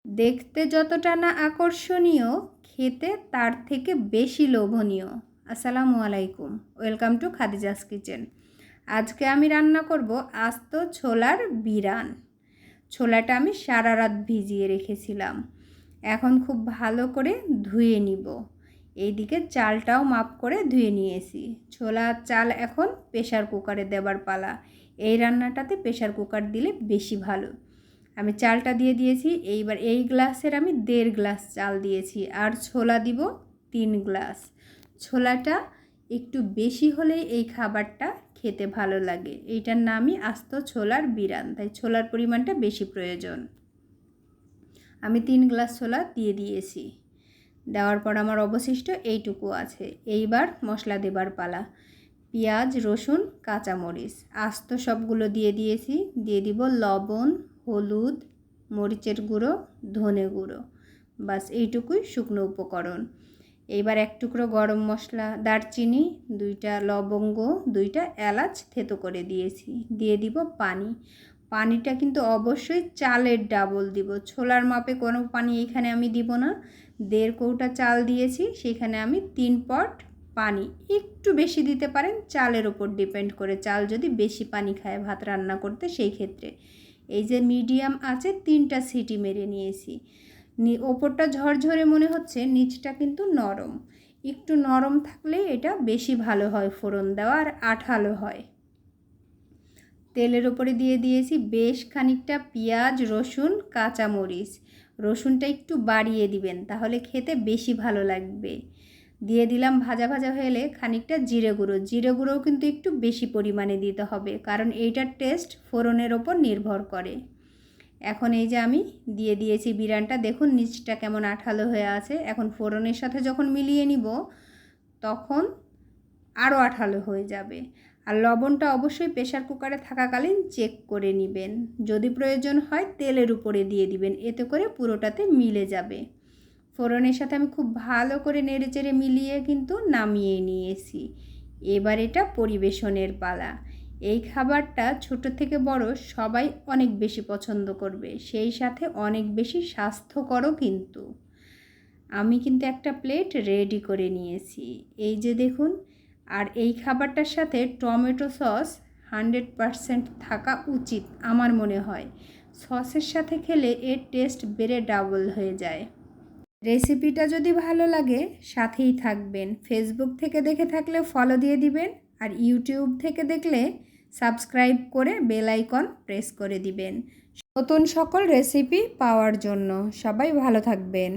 দেখতে যতটা না আকর্ষণীয়, খেতে তার থেকে বেশি লোভনীয়। আসসালামু আলাইকুম, ওয়েলকাম টু খাদিজাস কিচেন। আজকে আমি রান্না করব আস্ত ছোলার বিরান। ছোলাটা আমি সারা রাত ভিজিয়ে রেখেছিলাম। এখন খুব ভালো করে ধুয়ে নিব। এইদিকে চালটাও মাপ করে ধুয়ে নিয়েছি। ছোলা চাল এখন প্রেশার কুকারে দেবার পালা। এই রান্নাটাতে প্রেশার কুকার দিলে বেশি ভালো। আমি চালটা দিয়ে দিয়েছি। এইবার এই গ্লাসের আমি 1.5 গ্লাস চাল দিয়েছি, আর ছোলা দিব 3 গ্লাস। ছোলাটা একটু বেশি হলেই এই খাবারটা খেতে ভালো লাগে। এইটার নামই আস্ত ছোলার বিরান, তাই ছোলার পরিমাণটা বেশি প্রয়োজন। আমি 3 গ্লাস ছোলা দিয়ে দিয়েছি। দেওয়ার পর আমার অবশিষ্ট এইটুকু আছে। এইবার মশলা দেবার পালা। পেঁয়াজ, রসুন, কাঁচামরিচ আস্ত সবগুলো দিয়ে দিয়েছি। দিয়ে দিব লবণ, হলুদ, মরিচের গুঁড়ো, ধনে গুঁড়ো। বাস এইটুকুই শুকনো উপকরণ। এইবার এক টুকরো গরম মশলা, দারচিনি, 2টা লবঙ্গ, 2টা এলাচ থেতো করে দিয়েছি। দিয়ে দিব পানি। পানিটা কিন্তু অবশ্যই চালের ডাবল দিব। ছোলার মাপে কোনো পানি এখানে আমি দিব না। 1.5 কৌটা চাল দিয়েছি, সেখানে আমি 3 পট পানি, একটু বেশি দিতে পারেন, চালের ওপর ডিপেন্ড করে। চাল যদি বেশি পানি খায় ভাত রান্না করতে, সেই ক্ষেত্রে এই যে মিডিয়াম আছে 3টা সিটি মেরে নিয়েছি। ওপরটা ঝরঝরে মনে হচ্ছে, নিচটা কিন্তু নরম। একটু নরম থাকলে এটা বেশি ভালো হয় ফোড়ন দেওয়া, আর আঠালো হয়। তেলের ওপরে দিয়ে দিয়েছি বেশ খানিকটা পেঁয়াজ, রসুন, কাঁচামরিচ। রসুনটা একটু বাড়িয়ে দিবেন, তাহলে খেতে বেশি ভালো লাগবে। দিয়ে দিলাম ভাজা ভাজা হলে খানিকটা জিরে গুঁড়ো। জিরে গুঁড়োও কিন্তু একটু বেশি পরিমাণে দিতে হবে, কারণ এইটার টেস্ট ফোড়নের ওপর নির্ভর করে। এখন এই যে আমি দিয়ে দিয়েছি বিরানটা, দেখুন নিচটা কেমন আঠালো হয়ে আছে। এখন ফোড়নের সাথে যখন মিলিয়ে নিব, তখন আরও আঠালো হয়ে যাবে। আর লবণটা অবশ্যই প্রেশার কুকারে থাকাকালীন চেক করে নেবেন। যদি প্রয়োজন হয় তেলের উপরে দিয়ে দিবেন, এতে করে পুরোটাতে মিলে যাবে। ফোড়নের সাথে আমি খুব ভালো করে নেড়েচেড়ে মিলিয়ে কিন্তু নামিয়ে নিয়েছি। এবার এটা পরিবেশনের পালা। এই খাবারটা ছোট থেকে বড় সবাই অনেক বেশি পছন্দ করবে, সেই সাথে অনেক বেশি স্বাস্থ্যকরও কিন্তু। আমি কিন্তু একটা প্লেট রেডি করে নিয়েছি, এই যে দেখুন। আর এই খাবারটার সাথে টমেটো সস 100% থাকা উচিত আমার মনে হয়। সসের সাথে খেলে এর টেস্ট বেড়ে ডাবল হয়ে যায়। রেসিপিটা যদি ভালো লাগে সাথেই থাকবেন। ফেসবুক থেকে দেখে থাকলে ফলো দিয়ে দিবেন, আর ইউটিউব থেকে দেখলে সাবস্ক্রাইব করে বেল আইকন প্রেস করে দিবেন নতুন সকল রেসিপি পাওয়ার জন্য। সবাই ভালো থাকবেন।